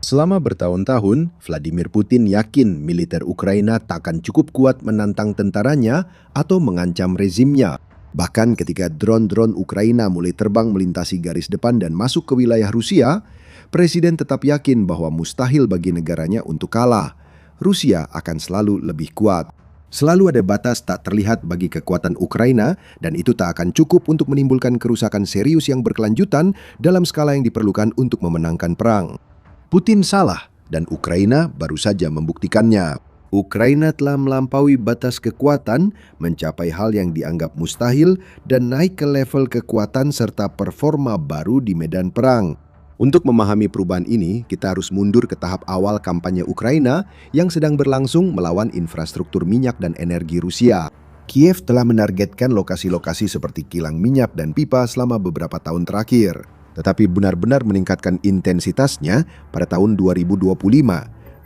Selama bertahun-tahun, Vladimir Putin yakin militer Ukraina takkan cukup kuat menantang tentaranya atau mengancam rezimnya. Bahkan ketika drone-drone Ukraina mulai terbang melintasi garis depan dan masuk ke wilayah Rusia, Presiden tetap yakin bahwa mustahil bagi negaranya untuk kalah. Rusia akan selalu lebih kuat. Selalu ada batas tak terlihat bagi kekuatan Ukraina dan itu tak akan cukup untuk menimbulkan kerusakan serius yang berkelanjutan dalam skala yang diperlukan untuk memenangkan perang. Putin salah dan Ukraina baru saja membuktikannya. Ukraina telah melampaui batas kekuatan, mencapai hal yang dianggap mustahil dan naik ke level kekuatan serta performa baru di medan perang. Untuk memahami perubahan ini, kita harus mundur ke tahap awal kampanye Ukraina yang sedang berlangsung melawan infrastruktur minyak dan energi Rusia. Kiev telah menargetkan lokasi-lokasi seperti kilang minyak dan pipa selama beberapa tahun terakhir. Tetapi benar-benar meningkatkan intensitasnya pada tahun 2025,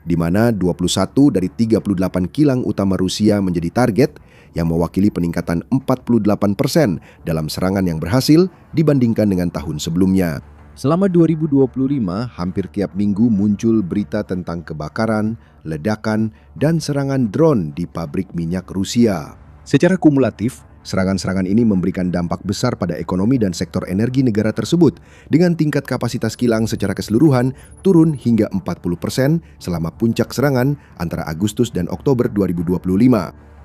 di mana 21 dari 38 kilang utama Rusia menjadi target yang mewakili peningkatan 48% dalam serangan yang berhasil dibandingkan dengan tahun sebelumnya. Selama 2025, hampir tiap minggu muncul berita tentang kebakaran, ledakan, dan serangan drone di pabrik minyak Rusia. Secara kumulatif, serangan-serangan ini memberikan dampak besar pada ekonomi dan sektor energi negara tersebut dengan tingkat kapasitas kilang secara keseluruhan turun hingga 40% selama puncak serangan antara Agustus dan Oktober 2025.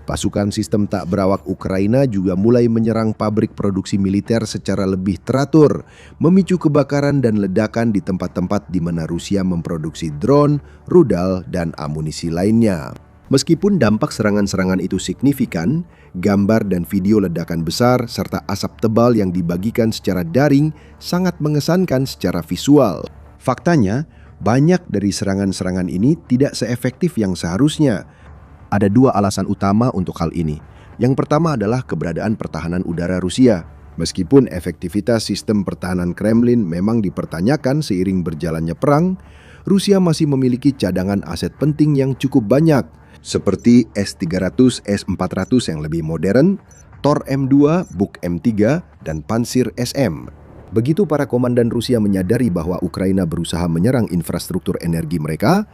Pasukan sistem tak berawak Ukraina juga mulai menyerang pabrik produksi militer secara lebih teratur, memicu kebakaran dan ledakan di tempat-tempat di mana Rusia memproduksi drone, rudal, dan amunisi lainnya. Meskipun dampak serangan-serangan itu signifikan, gambar dan video ledakan besar serta asap tebal yang dibagikan secara daring sangat mengesankan secara visual. Faktanya, banyak dari serangan-serangan ini tidak seefektif yang seharusnya. Ada dua alasan utama untuk hal ini. Yang pertama adalah keberadaan pertahanan udara Rusia. Meskipun efektivitas sistem pertahanan Kremlin memang dipertanyakan seiring berjalannya perang, Rusia masih memiliki cadangan aset penting yang cukup banyak, seperti S-300, S-400 yang lebih modern, Tor M2, Buk M3, dan Pansir SM. Begitu para komandan Rusia menyadari bahwa Ukraina berusaha menyerang infrastruktur energi mereka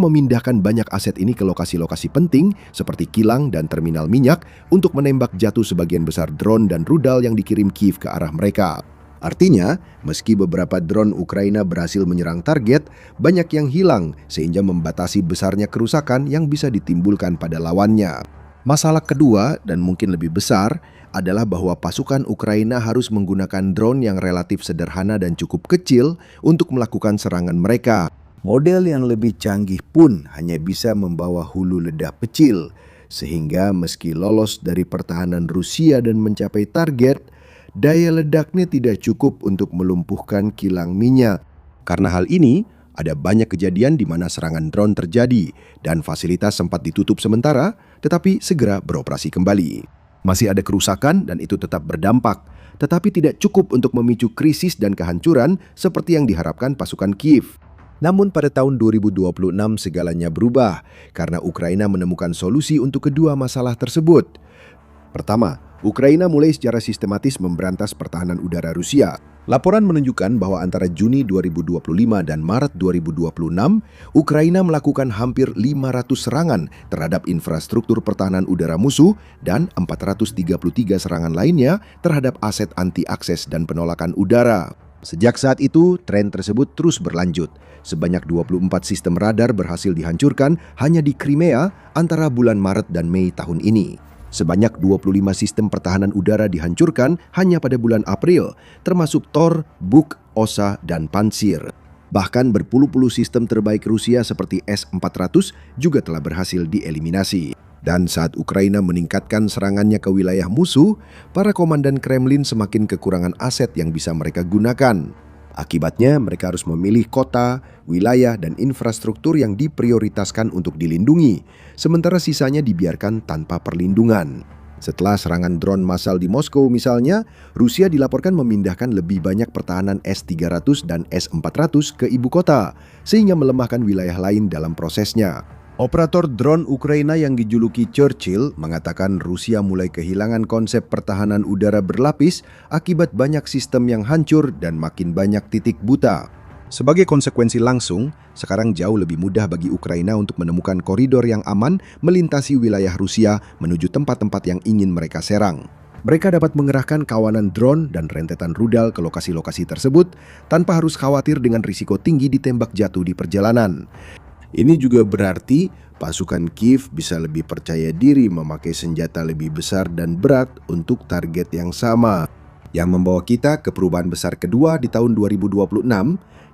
memindahkan banyak aset ini ke lokasi-lokasi penting seperti kilang dan terminal minyak untuk menembak jatuh sebagian besar drone dan rudal yang dikirim Kiev ke arah mereka. Artinya, meski beberapa drone Ukraina berhasil menyerang target, banyak yang hilang sehingga membatasi besarnya kerusakan yang bisa ditimbulkan pada lawannya. Masalah kedua dan mungkin lebih besar adalah bahwa pasukan Ukraina harus menggunakan drone yang relatif sederhana dan cukup kecil untuk melakukan serangan mereka. Model yang lebih canggih pun hanya bisa membawa hulu ledak kecil, sehingga meski lolos dari pertahanan Rusia dan mencapai target, daya ledaknya tidak cukup untuk melumpuhkan kilang minyak. Karena hal ini, ada banyak kejadian di mana serangan drone terjadi dan fasilitas sempat ditutup sementara, tetapi segera beroperasi kembali. Masih ada kerusakan dan itu tetap berdampak, tetapi tidak cukup untuk memicu krisis dan kehancuran seperti yang diharapkan pasukan Kiev. Namun pada tahun 2026 segalanya berubah karena Ukraina menemukan solusi untuk kedua masalah tersebut. Pertama, Ukraina mulai secara sistematis memberantas pertahanan udara Rusia. Laporan menunjukkan bahwa antara Juni 2025 dan Maret 2026, Ukraina melakukan hampir 500 serangan terhadap infrastruktur pertahanan udara musuh dan 433 serangan lainnya terhadap aset anti-akses dan penolakan udara. Sejak saat itu, tren tersebut terus berlanjut. Sebanyak 24 sistem radar berhasil dihancurkan hanya di Crimea antara bulan Maret dan Mei tahun ini. Sebanyak 25 sistem pertahanan udara dihancurkan hanya pada bulan April, termasuk Tor, Buk, Osa, dan Pansir. Bahkan berpuluh-puluh sistem terbaik Rusia seperti S-400 juga telah berhasil dieliminasi. Dan saat Ukraina meningkatkan serangannya ke wilayah musuh, para komandan Kremlin semakin kekurangan aset yang bisa mereka gunakan. Akibatnya, mereka harus memilih kota, wilayah, dan infrastruktur yang diprioritaskan untuk dilindungi, sementara sisanya dibiarkan tanpa perlindungan. Setelah serangan drone massal di Moskow misalnya, Rusia dilaporkan memindahkan lebih banyak pertahanan S-300 dan S-400 ke ibu kota, sehingga melemahkan wilayah lain dalam prosesnya. Operator drone Ukraina yang dijuluki Churchill mengatakan Rusia mulai kehilangan konsep pertahanan udara berlapis akibat banyak sistem yang hancur dan makin banyak titik buta. Sebagai konsekuensi langsung, sekarang jauh lebih mudah bagi Ukraina untuk menemukan koridor yang aman melintasi wilayah Rusia menuju tempat-tempat yang ingin mereka serang. Mereka dapat mengerahkan kawanan drone dan rentetan rudal ke lokasi-lokasi tersebut tanpa harus khawatir dengan risiko tinggi ditembak jatuh di perjalanan. Ini juga berarti pasukan Kiev bisa lebih percaya diri memakai senjata lebih besar dan berat untuk target yang sama. Yang membawa kita ke perubahan besar kedua di tahun 2026,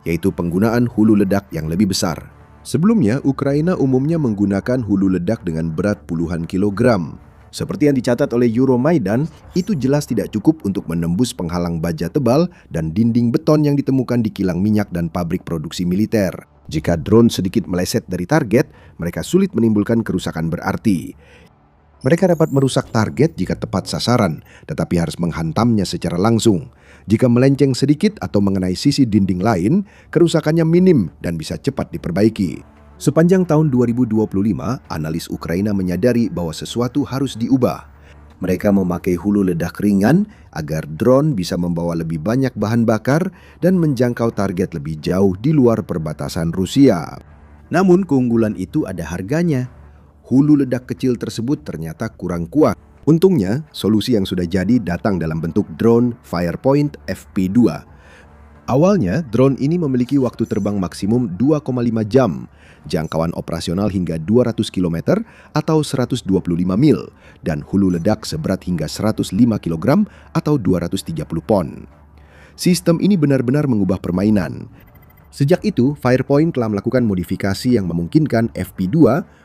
yaitu penggunaan hulu ledak yang lebih besar. Sebelumnya, Ukraina umumnya menggunakan hulu ledak dengan berat puluhan kilogram. Seperti yang dicatat oleh Euromaidan, itu jelas tidak cukup untuk menembus penghalang baja tebal dan dinding beton yang ditemukan di kilang minyak dan pabrik produksi militer. Jika drone sedikit meleset dari target, mereka sulit menimbulkan kerusakan berarti. Mereka dapat merusak target jika tepat sasaran, tetapi harus menghantamnya secara langsung. Jika melenceng sedikit atau mengenai sisi dinding lain, kerusakannya minim dan bisa cepat diperbaiki. Sepanjang tahun 2025, analis Ukraina menyadari bahwa sesuatu harus diubah. Mereka memakai hulu ledak ringan agar drone bisa membawa lebih banyak bahan bakar dan menjangkau target lebih jauh di luar perbatasan Rusia. Namun keunggulan itu ada harganya. Hulu ledak kecil tersebut ternyata kurang kuat. Untungnya, solusi yang sudah jadi datang dalam bentuk drone Firepoint FP2. Awalnya, drone ini memiliki waktu terbang maksimum 2,5 jam, jangkauan operasional hingga 200 km atau 125 mil, dan hulu ledak seberat hingga 105 kg atau 230 pon. Sistem ini benar-benar mengubah permainan. Sejak itu, Firepoint telah melakukan modifikasi yang memungkinkan FP2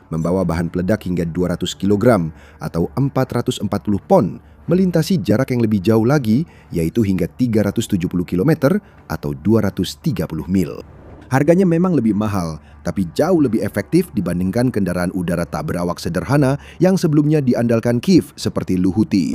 membawa bahan peledak hingga 200 kg atau 440 pon, melintasi jarak yang lebih jauh lagi, yaitu hingga 370 km atau 230 mil. Harganya memang lebih mahal, tapi jauh lebih efektif dibandingkan kendaraan udara tak berawak sederhana yang sebelumnya diandalkan Kiev seperti Luhuti.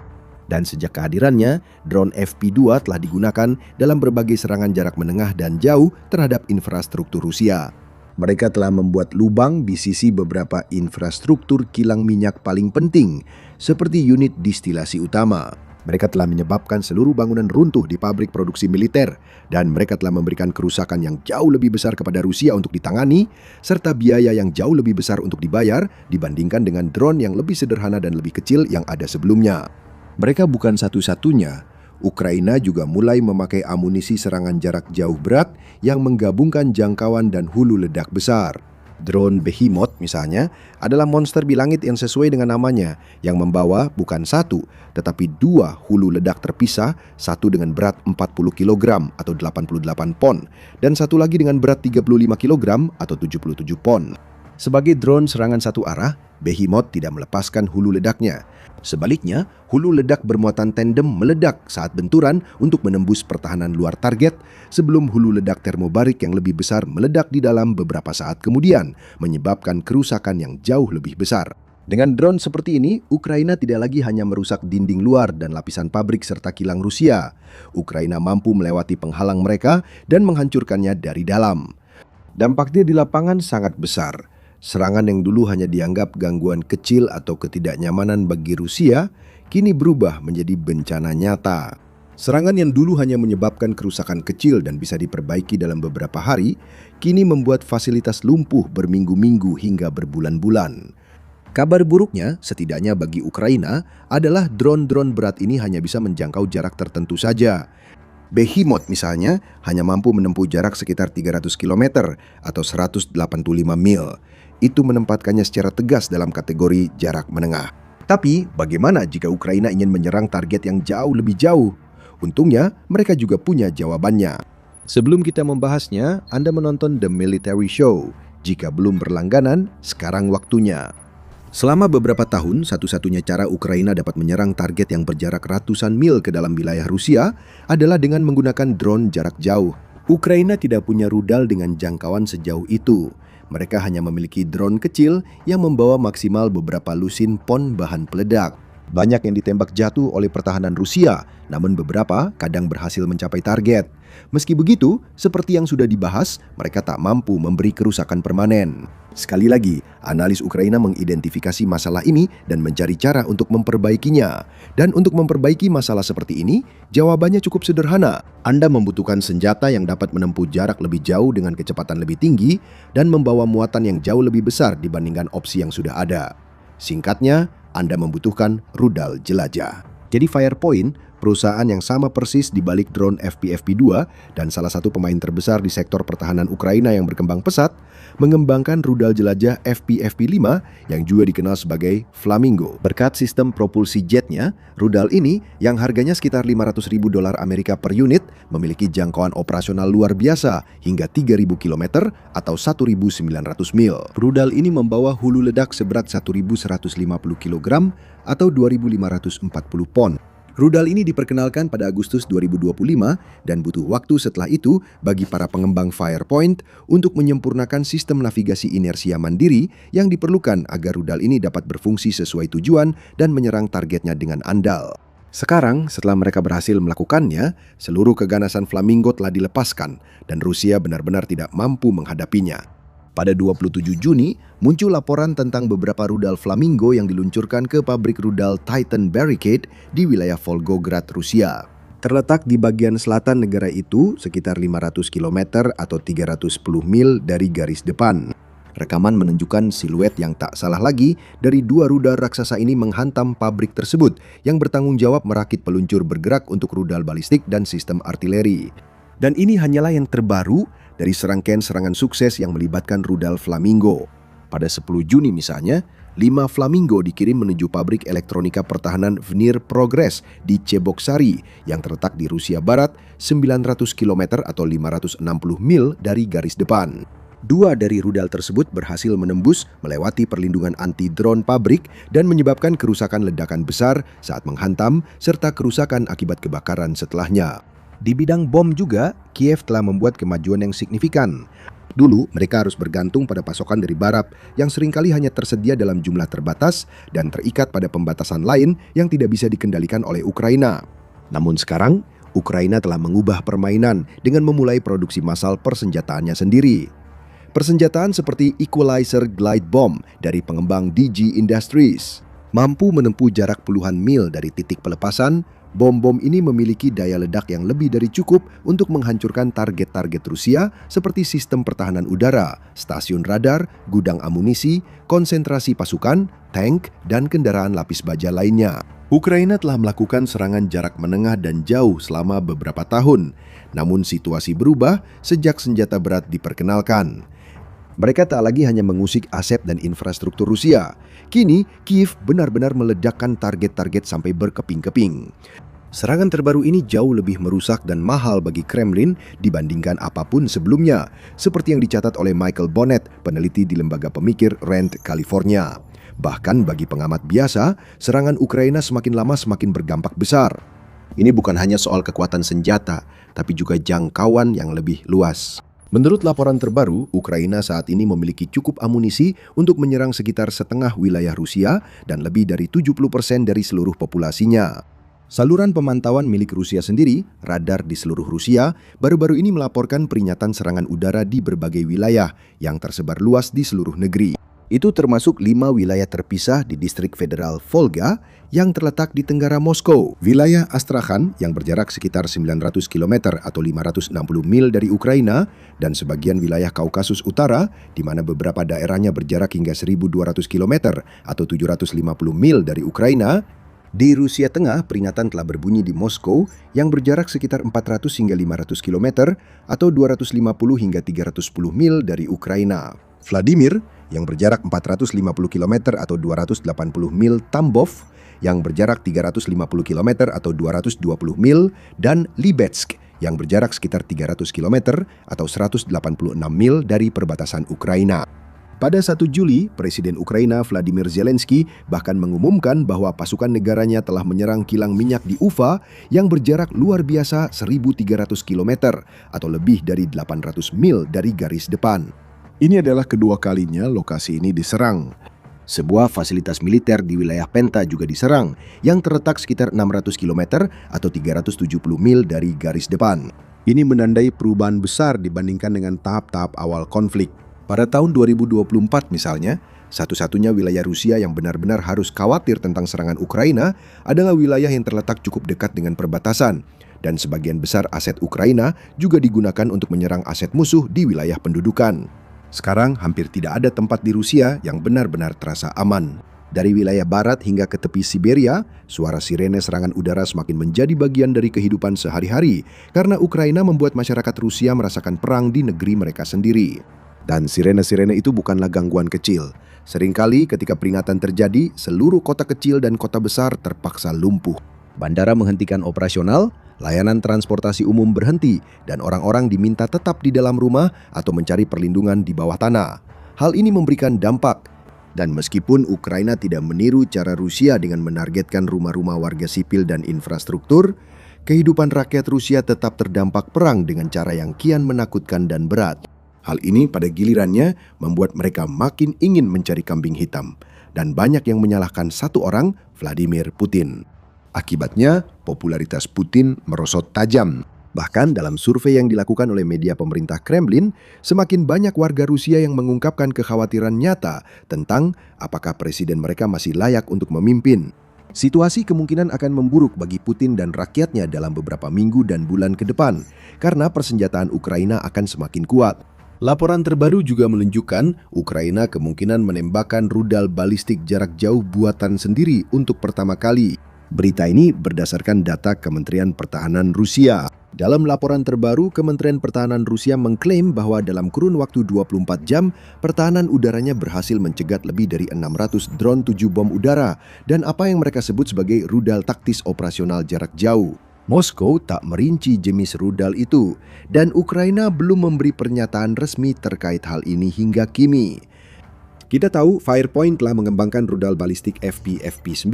Dan sejak kehadirannya, drone FP2 telah digunakan dalam berbagai serangan jarak menengah dan jauh terhadap infrastruktur Rusia. Mereka telah membuat lubang di sisi beberapa infrastruktur kilang minyak paling penting, seperti unit distilasi utama. Mereka telah menyebabkan seluruh bangunan runtuh di pabrik produksi militer, dan mereka telah memberikan kerusakan yang jauh lebih besar kepada Rusia untuk ditangani, serta biaya yang jauh lebih besar untuk dibayar dibandingkan dengan drone yang lebih sederhana dan lebih kecil yang ada sebelumnya. Mereka bukan satu-satunya. Ukraina juga mulai memakai amunisi serangan jarak jauh berat yang menggabungkan jangkauan dan hulu ledak besar. Drone Behemoth misalnya adalah monster bilangit yang sesuai dengan namanya, yang membawa bukan satu, tetapi dua hulu ledak terpisah, satu dengan berat 40 kg atau 88 pon, dan satu lagi dengan berat 35 kg atau 77 pon. Sebagai drone serangan satu arah, Behemoth tidak melepaskan hulu ledaknya. Sebaliknya, hulu ledak bermuatan tandem meledak saat benturan untuk menembus pertahanan luar target sebelum hulu ledak termobarik yang lebih besar meledak di dalam beberapa saat kemudian, menyebabkan kerusakan yang jauh lebih besar. Dengan drone seperti ini, Ukraina tidak lagi hanya merusak dinding luar dan lapisan pabrik serta kilang Rusia. Ukraina mampu melewati penghalang mereka dan menghancurkannya dari dalam. Dampaknya di lapangan sangat besar. Serangan yang dulu hanya dianggap gangguan kecil atau ketidaknyamanan bagi Rusia, kini berubah menjadi bencana nyata. Serangan yang dulu hanya menyebabkan kerusakan kecil dan bisa diperbaiki dalam beberapa hari, kini membuat fasilitas lumpuh berminggu-minggu hingga berbulan-bulan. Kabar buruknya, setidaknya bagi Ukraina, adalah drone-drone berat ini hanya bisa menjangkau jarak tertentu saja. Behemoth misalnya hanya mampu menempuh jarak sekitar 300 km atau 185 mil. Itu menempatkannya secara tegas dalam kategori jarak menengah. Tapi bagaimana jika Ukraina ingin menyerang target yang jauh lebih jauh? Untungnya mereka juga punya jawabannya. Sebelum kita membahasnya, Anda menonton The Military Show. Jika belum berlangganan, sekarang waktunya. Selama beberapa tahun, satu-satunya cara Ukraina dapat menyerang target yang berjarak ratusan mil ke dalam wilayah Rusia adalah dengan menggunakan drone jarak jauh. Ukraina tidak punya rudal dengan jangkauan sejauh itu. Mereka hanya memiliki drone kecil yang membawa maksimal beberapa lusin pon bahan peledak. Banyak yang ditembak jatuh oleh pertahanan Rusia, namun beberapa kadang berhasil mencapai target. Meski begitu, seperti yang sudah dibahas, mereka tak mampu memberi kerusakan permanen. Sekali lagi, analis Ukraina mengidentifikasi masalah ini dan mencari cara untuk memperbaikinya. Dan untuk memperbaiki masalah seperti ini, jawabannya cukup sederhana. Anda membutuhkan senjata yang dapat menempuh jarak lebih jauh dengan kecepatan lebih tinggi dan membawa muatan yang jauh lebih besar dibandingkan opsi yang sudah ada. Singkatnya, Anda membutuhkan rudal jelajah. Jadi Firepoint, perusahaan yang sama persis di balik drone FPV-2 dan salah satu pemain terbesar di sektor pertahanan Ukraina yang berkembang pesat, mengembangkan rudal jelajah FPV-5 yang juga dikenal sebagai Flamingo. Berkat sistem propulsi jetnya, rudal ini yang harganya sekitar $500.000 Amerika per unit memiliki jangkauan operasional luar biasa hingga 3.000 km atau 1.900 mil. Rudal ini membawa hulu ledak seberat 1.150 kg atau 2.540 pon. Rudal ini diperkenalkan pada Agustus 2025 dan butuh waktu setelah itu bagi para pengembang Firepoint untuk menyempurnakan sistem navigasi inersia mandiri yang diperlukan agar rudal ini dapat berfungsi sesuai tujuan dan menyerang targetnya dengan andal. Sekarang, setelah mereka berhasil melakukannya, seluruh keganasan Flamingo telah dilepaskan dan Rusia benar-benar tidak mampu menghadapinya. Pada 27 Juni, muncul laporan tentang beberapa rudal Flamingo yang diluncurkan ke pabrik rudal Titan Barricade di wilayah Volgograd, Rusia. Terletak di bagian selatan negara itu, sekitar 500 km atau 310 mil dari garis depan. Rekaman menunjukkan siluet yang tak salah lagi dari dua rudal raksasa ini menghantam pabrik tersebut yang bertanggung jawab merakit peluncur bergerak untuk rudal balistik dan sistem artileri. Dan ini hanyalah yang terbaru dari serangkaian serangan sukses yang melibatkan rudal Flamingo. Pada 10 Juni misalnya, 5 Flamingo dikirim menuju pabrik elektronika pertahanan Vnir Progress di Cheboksary yang terletak di Rusia Barat 900 km atau 560 mil dari garis depan. 2 dari rudal tersebut berhasil menembus melewati perlindungan anti-drone pabrik dan menyebabkan kerusakan ledakan besar saat menghantam serta kerusakan akibat kebakaran setelahnya. Di bidang bom juga, Kiev telah membuat kemajuan yang signifikan. Dulu, mereka harus bergantung pada pasokan dari barat yang seringkali hanya tersedia dalam jumlah terbatas dan terikat pada pembatasan lain yang tidak bisa dikendalikan oleh Ukraina. Namun sekarang, Ukraina telah mengubah permainan dengan memulai produksi massal persenjataannya sendiri. Persenjataan seperti Equalizer Glide Bomb dari pengembang DG Industries mampu menempuh jarak puluhan mil dari titik pelepasan. Bom-bom ini memiliki daya ledak yang lebih dari cukup untuk menghancurkan target-target Rusia seperti sistem pertahanan udara, stasiun radar, gudang amunisi, konsentrasi pasukan, tank, dan kendaraan lapis baja lainnya. Ukraina telah melakukan serangan jarak menengah dan jauh selama beberapa tahun, namun situasi berubah sejak senjata berat diperkenalkan. Mereka tak lagi hanya mengusik aset dan infrastruktur Rusia. Kini, Kiev benar-benar meledakkan target-target sampai berkeping-keping. Serangan terbaru ini jauh lebih merusak dan mahal bagi Kremlin dibandingkan apapun sebelumnya, seperti yang dicatat oleh Michael Bonnet, peneliti di lembaga pemikir Rand, California. Bahkan bagi pengamat biasa, serangan Ukraina semakin lama semakin berdampak besar. Ini bukan hanya soal kekuatan senjata, tapi juga jangkauan yang lebih luas. Menurut laporan terbaru, Ukraina saat ini memiliki cukup amunisi untuk menyerang sekitar setengah wilayah Rusia dan lebih dari 70% dari seluruh populasinya. Saluran pemantauan milik Rusia sendiri, radar di seluruh Rusia, baru-baru ini melaporkan peringatan serangan udara di berbagai wilayah yang tersebar luas di seluruh negeri. Itu termasuk 5 wilayah terpisah di distrik federal Volga yang terletak di tenggara Moskow. Wilayah Astrakhan yang berjarak sekitar 900 km atau 560 mil dari Ukraina dan sebagian wilayah Kaukasus Utara di mana beberapa daerahnya berjarak hingga 1.200 km atau 750 mil dari Ukraina. Di Rusia Tengah, peringatan telah berbunyi di Moskow yang berjarak sekitar 400 hingga 500 km atau 250 hingga 310 mil dari Ukraina. Vladimir yang berjarak 450 km atau 280 mil, Tambov yang berjarak 350 km atau 220 mil, dan Libetsk yang berjarak sekitar 300 km atau 186 mil dari perbatasan Ukraina. Pada 1 Juli, Presiden Ukraina Vladimir Zelensky bahkan mengumumkan bahwa pasukan negaranya telah menyerang kilang minyak di Ufa yang berjarak luar biasa 1.300 km atau lebih dari 800 mil dari garis depan. Ini adalah kedua kalinya lokasi ini diserang. Sebuah fasilitas militer di wilayah Penta juga diserang, yang terletak sekitar 600 km atau 370 mil dari garis depan. Ini menandai perubahan besar dibandingkan dengan tahap-tahap awal konflik. Pada tahun 2024 misalnya, satu-satunya wilayah Rusia yang benar-benar harus khawatir tentang serangan Ukraina adalah wilayah yang terletak cukup dekat dengan perbatasan. Dan sebagian besar aset Ukraina juga digunakan untuk menyerang aset musuh di wilayah pendudukan. Sekarang hampir tidak ada tempat di Rusia yang benar-benar terasa aman. Dari wilayah barat hingga ke tepi Siberia, suara sirene serangan udara semakin menjadi bagian dari kehidupan sehari-hari karena Ukraina membuat masyarakat Rusia merasakan perang di negeri mereka sendiri. Dan sirene-sirene itu bukanlah gangguan kecil. Seringkali ketika peringatan terjadi, seluruh kota kecil dan kota besar terpaksa lumpuh. Bandara menghentikan operasional, layanan transportasi umum berhenti, dan orang-orang diminta tetap di dalam rumah atau mencari perlindungan di bawah tanah. Hal ini memberikan dampak. Dan meskipun Ukraina tidak meniru cara Rusia dengan menargetkan rumah-rumah warga sipil dan infrastruktur, kehidupan rakyat Rusia tetap terdampak perang dengan cara yang kian menakutkan dan berat. Hal ini pada gilirannya membuat mereka makin ingin mencari kambing hitam. Dan banyak yang menyalahkan satu orang, Vladimir Putin. Akibatnya, popularitas Putin merosot tajam. Bahkan dalam survei yang dilakukan oleh media pemerintah Kremlin, semakin banyak warga Rusia yang mengungkapkan kekhawatiran nyata tentang apakah presiden mereka masih layak untuk memimpin. Situasi kemungkinan akan memburuk bagi Putin dan rakyatnya dalam beberapa minggu dan bulan ke depan, karena persenjataan Ukraina akan semakin kuat. Laporan terbaru juga menunjukkan Ukraina kemungkinan menembakkan rudal balistik jarak jauh buatan sendiri untuk pertama kali. Berita ini berdasarkan data Kementerian Pertahanan Rusia. Dalam laporan terbaru, Kementerian Pertahanan Rusia mengklaim bahwa dalam kurun waktu 24 jam, pertahanan udaranya berhasil mencegat lebih dari 600 drone 7 bom udara dan apa yang mereka sebut sebagai rudal taktis operasional jarak jauh. Moskow tak merinci jenis rudal itu, dan Ukraina belum memberi pernyataan resmi terkait hal ini hingga kini. Kita tahu Firepoint telah mengembangkan rudal balistik FP-9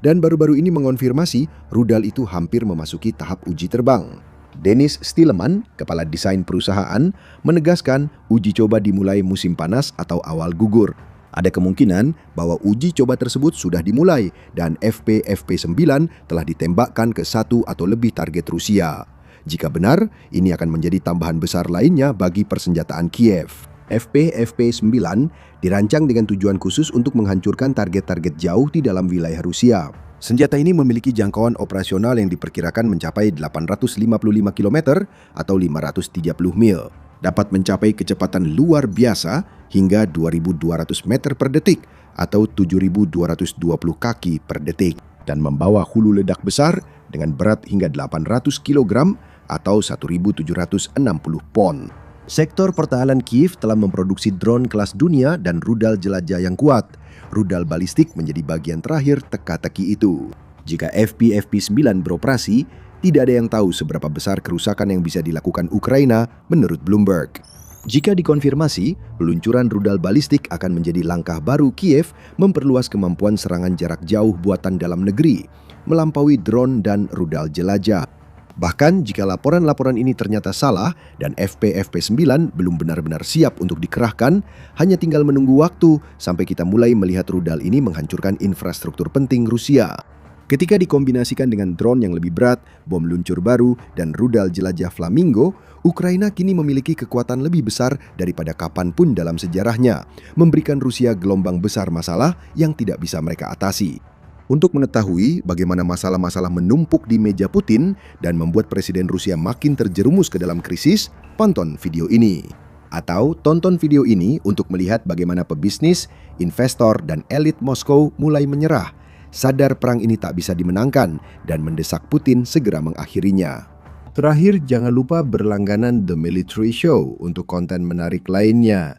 dan baru-baru ini mengonfirmasi rudal itu hampir memasuki tahap uji terbang. Dennis Stilleman, kepala desain perusahaan, menegaskan uji coba dimulai musim panas atau awal gugur. Ada kemungkinan bahwa uji coba tersebut sudah dimulai dan FP-9 telah ditembakkan ke satu atau lebih target Rusia. Jika benar, ini akan menjadi tambahan besar lainnya bagi persenjataan Kiev. FP-9 dirancang dengan tujuan khusus untuk menghancurkan target-target jauh di dalam wilayah Rusia. Senjata ini memiliki jangkauan operasional yang diperkirakan mencapai 855 km atau 530 mil. Dapat mencapai kecepatan luar biasa hingga 2.200 meter per detik atau 7.220 kaki per detik. Dan membawa hulu ledak besar dengan berat hingga 800 kg atau 1.760 pon. Sektor pertahanan Kiev telah memproduksi drone kelas dunia dan rudal jelajah yang kuat. Rudal balistik menjadi bagian terakhir teka-teki itu. Jika FP-9 beroperasi, tidak ada yang tahu seberapa besar kerusakan yang bisa dilakukan Ukraina menurut Bloomberg. Jika dikonfirmasi, peluncuran rudal balistik akan menjadi langkah baru Kiev memperluas kemampuan serangan jarak jauh buatan dalam negeri, melampaui drone dan rudal jelajah. Bahkan jika laporan-laporan ini ternyata salah dan FP-9 belum benar-benar siap untuk dikerahkan, hanya tinggal menunggu waktu sampai kita mulai melihat rudal ini menghancurkan infrastruktur penting Rusia. Ketika dikombinasikan dengan drone yang lebih berat, bom luncur baru, dan rudal jelajah Flamingo, Ukraina kini memiliki kekuatan lebih besar daripada kapanpun dalam sejarahnya, memberikan Rusia gelombang besar masalah yang tidak bisa mereka atasi. Untuk mengetahui bagaimana masalah-masalah menumpuk di meja Putin dan membuat Presiden Rusia makin terjerumus ke dalam krisis, tonton video ini. Atau tonton video ini untuk melihat bagaimana pebisnis, investor, dan elit Moskow mulai menyerah, sadar perang ini tak bisa dimenangkan, dan mendesak Putin segera mengakhirinya. Terakhir, jangan lupa berlangganan The Military Show untuk konten menarik lainnya.